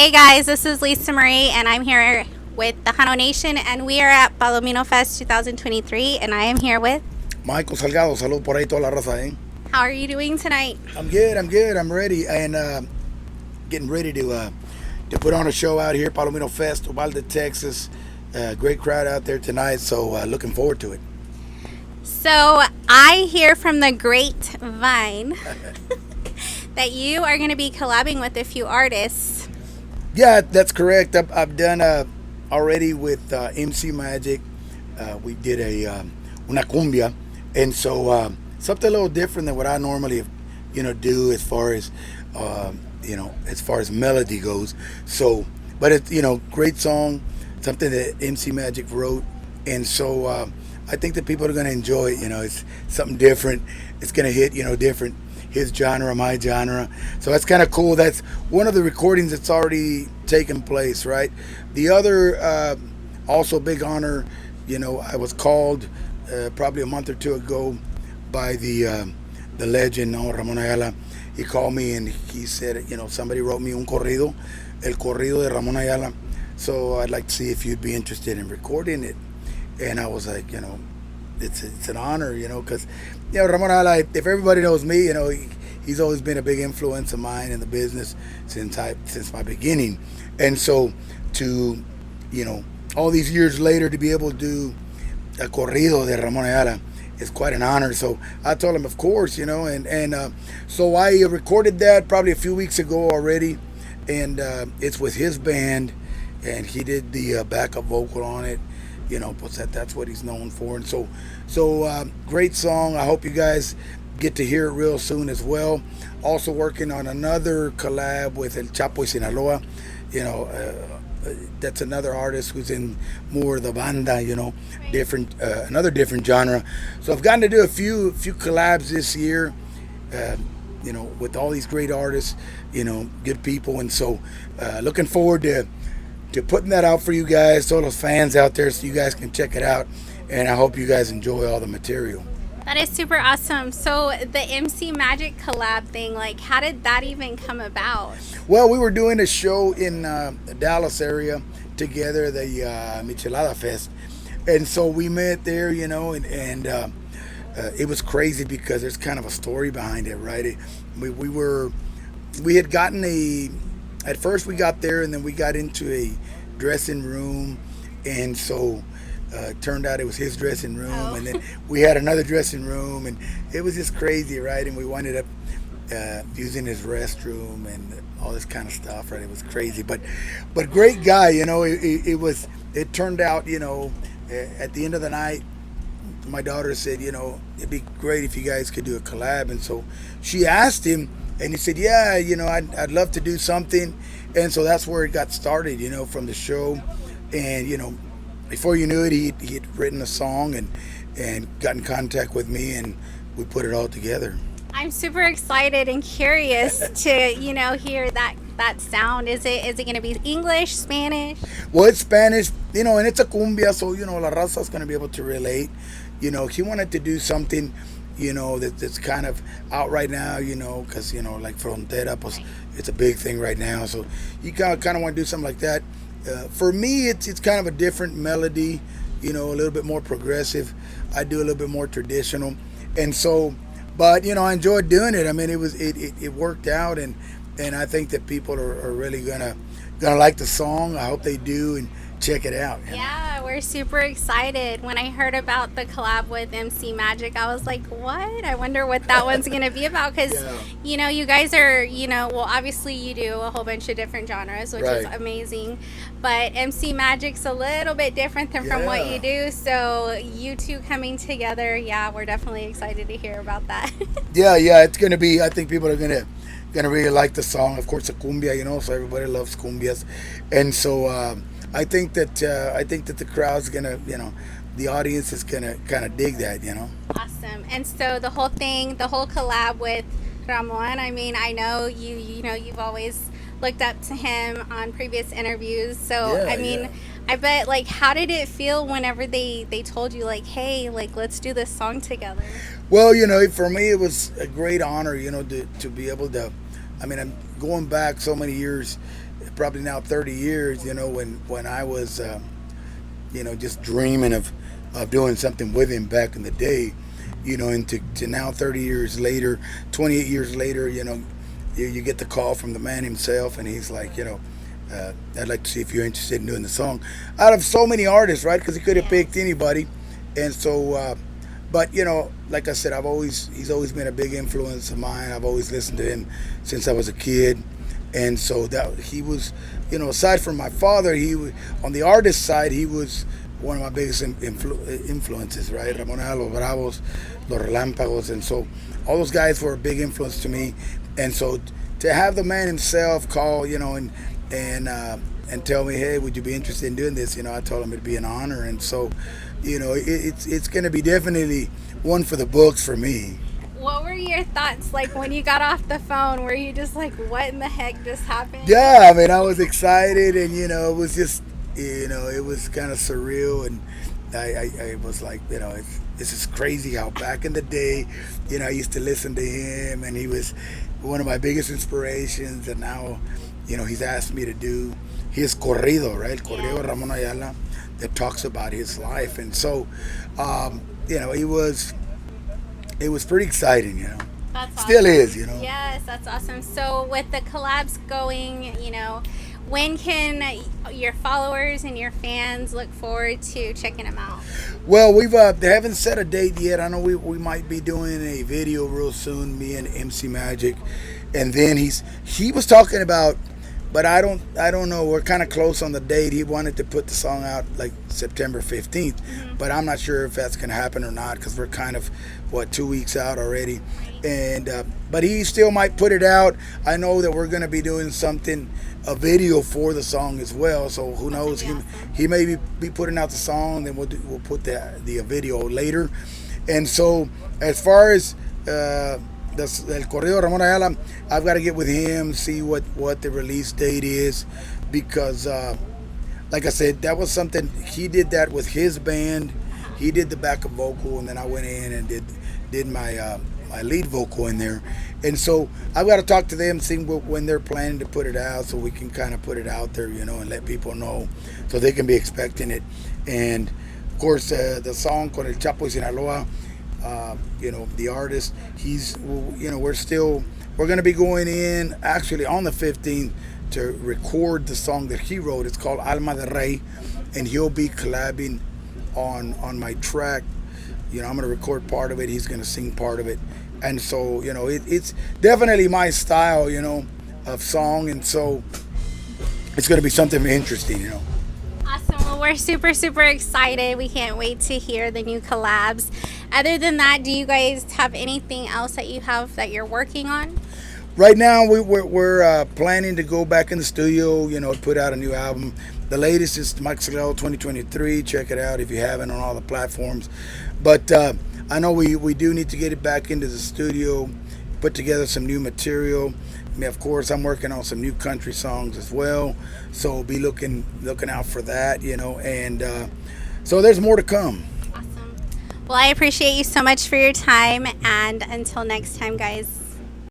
Hey guys, this is Lisa Marie, and I'm here with the Hano Nation, and we are at Palomino Fest 2023, and I am here with. Michael Salgado, salud por ahí toda la raza, eh? How are you doing tonight? I'm good, I'm ready, and getting ready to put on a show out here, Palomino Fest, Uvalde, Texas. Great crowd out there tonight, so looking forward to it. So I hear from the grapevine that you are going to be collabing with a few artists. Yeah, that's correct. I've done already with MC Magic. We did una cumbia, and so something a little different than what I normally, do as far as as far as melody goes. So, but it's great song, something that MC Magic wrote, and so I think that people are going to enjoy it. It's something different. It's going to hit different. His genre, my genre. So that's kind of cool. That's one of the recordings that's already taken place, right? The other, also big honor, I was called probably a month or two ago by the legend, Ramon Ayala. He called me and he said, somebody wrote me un corrido, el corrido de Ramon Ayala. So I'd like to see if you'd be interested in recording it. And I was like, it's an honor, because Ramon Ayala, if everybody knows me, he's always been a big influence of mine in the business since my beginning. And so to, all these years later to be able to do a corrido de Ramon Ayala is quite an honor. So I told him, of course, and so I recorded that probably a few weeks ago already, and it's with his band, and he did the backup vocal on it. But that's what he's known for. And so great song. I hope you guys get to hear it real soon as well. Also working on another collab with El Chapo y Sinaloa. That's another artist who's in more of the banda, different, another different genre. So I've gotten to do a few collabs this year, with all these great artists, good people. And so looking forward to putting that out for you guys, all those fans out there, so you guys can check it out. And I hope you guys enjoy all the material. That is super awesome. So the MC Magic collab thing, how did that even come about? Well, we were doing a show in the Dallas area together, the Michelada Fest. And so we met there, and it was crazy because there's kind of a story behind it, right? We had gotten at first we got there and then we got into a dressing room, and so it turned out it was his dressing room. Oh. And then we had another dressing room, and it was just crazy, right? And we ended up using his restroom and all this kind of stuff, right? It was crazy, but great guy, it turned out, at the end of the night, my daughter said, it'd be great if you guys could do a collab. And so she asked him, and he said, yeah, I'd love to do something. And so that's where it got started, from the show. And, before you knew it, he had written a song and got in contact with me, and we put it all together. I'm super excited and curious to, hear that sound. Is it going to be English, Spanish? Well, it's Spanish, and it's a cumbia, so, la raza's going to be able to relate. He wanted to do something, that's kind of out right now, because, like Frontera, pues, it's a big thing right now. So you kind of want to do something like that. For me, it's kind of a different melody, a little bit more progressive. I do a little bit more traditional. And so, but, I enjoyed doing it. I mean, it worked out, and I think that people are really gonna like the song. I hope they do, and check it out. Yeah, we're super excited. When I heard about the collab with MC Magic, I was like, what? I wonder what that one's going to be about. Because, Yeah. you guys are, well, obviously you do a whole bunch of different genres, which is Right. amazing. But MC Magic's a little bit different than from what Yeah. you do. So you two coming together, yeah, we're definitely excited to hear about that. Yeah, it's gonna be. I think people are gonna really like the song. Of course, a cumbia, so everybody loves cumbias, and so I think that the crowd's gonna, the audience is gonna kind of dig that, Awesome. And so the whole thing, the whole collab with Ramon, I mean, I know you've always looked up to him on previous interviews. So, Yeah, I mean, yeah. I bet, how did it feel whenever they told you, hey, let's do this song together? Well, for me it was a great honor, to be able to. I mean, I'm going back so many years probably now 30 years, when I was, just dreaming of doing something with him back in the day, and to now 30 years later, 28 years later, you get the call from the man himself, and he's like, I'd like to see if you're interested in doing the song. Out of so many artists, right? Because he could have picked anybody, and so, but like I said, he's always been a big influence of mine. I've always listened to him since I was a kid, and so that he was, aside from my father, on the artist side, he was one of my biggest influences, right? Ramona, Los Bravos, Los Relámpagos, and so all those guys were a big influence to me. And so to have the man himself call, and tell me, hey, would you be interested in doing this? I told him it'd be an honor, and so, it's going to be definitely one for the books for me. What were your thoughts like when you got off the phone? Were you just like, what in the heck just happened? Yeah, I mean, I was excited, and it was just, it was kind of surreal, and I was like, this is crazy how back in the day, I used to listen to him, and he was one of my biggest inspirations, and now, he's asked me to do his corrido, right? Corrido Ramon Ayala, that talks about his life, and so, it was pretty exciting, That's awesome. Still is, Yes, that's awesome. So with the collabs going, when can your followers and your fans look forward to checking them out? Well, they haven't set a date yet. I know we might be doing a video real soon, me and MC Magic, and then he was talking about, but I don't know. We're kind of close on the date. He wanted to put the song out like September 15th, but I'm not sure if that's going to happen or not because we're kind of 2 weeks out already, and but he still might put it out. I know that we're going to be doing a video for the song as well. So who knows? He may be putting out the song, then we'll put the video later. And so as far as El Corrido Ramon Ayala, I've got to get with him, see what the release date is, because like I said, that was something he did that with his band. He did the backup vocal, and then I went in and did my lead vocal in there. And so I've got to talk to them, see when they're planning to put it out, so we can kind of put it out there, and let people know, so they can be expecting it. And of course, the song con El Chapo y Sinaloa, the artist, we're going to be going in actually on the 15th to record the song that he wrote. It's called Alma de Rey, and he'll be collabing on my track. I'm going to record part of it. He's going to sing part of it. And so, it's definitely my style, of song. And so it's going to be something interesting, Awesome. Well, we're super, super excited. We can't wait to hear the new collabs. Other than that, do you guys have anything else that you're working on? Right now, we're planning to go back in the studio, put out a new album. The latest is Salgado 2023. Check it out if you haven't, on all the platforms. But I know we do need to get it back into the studio, put together some new material. I mean, of course, I'm working on some new country songs as well, so be looking out for that, and so there's more to come. Awesome. Well, I appreciate you so much for your time, and until next time, guys.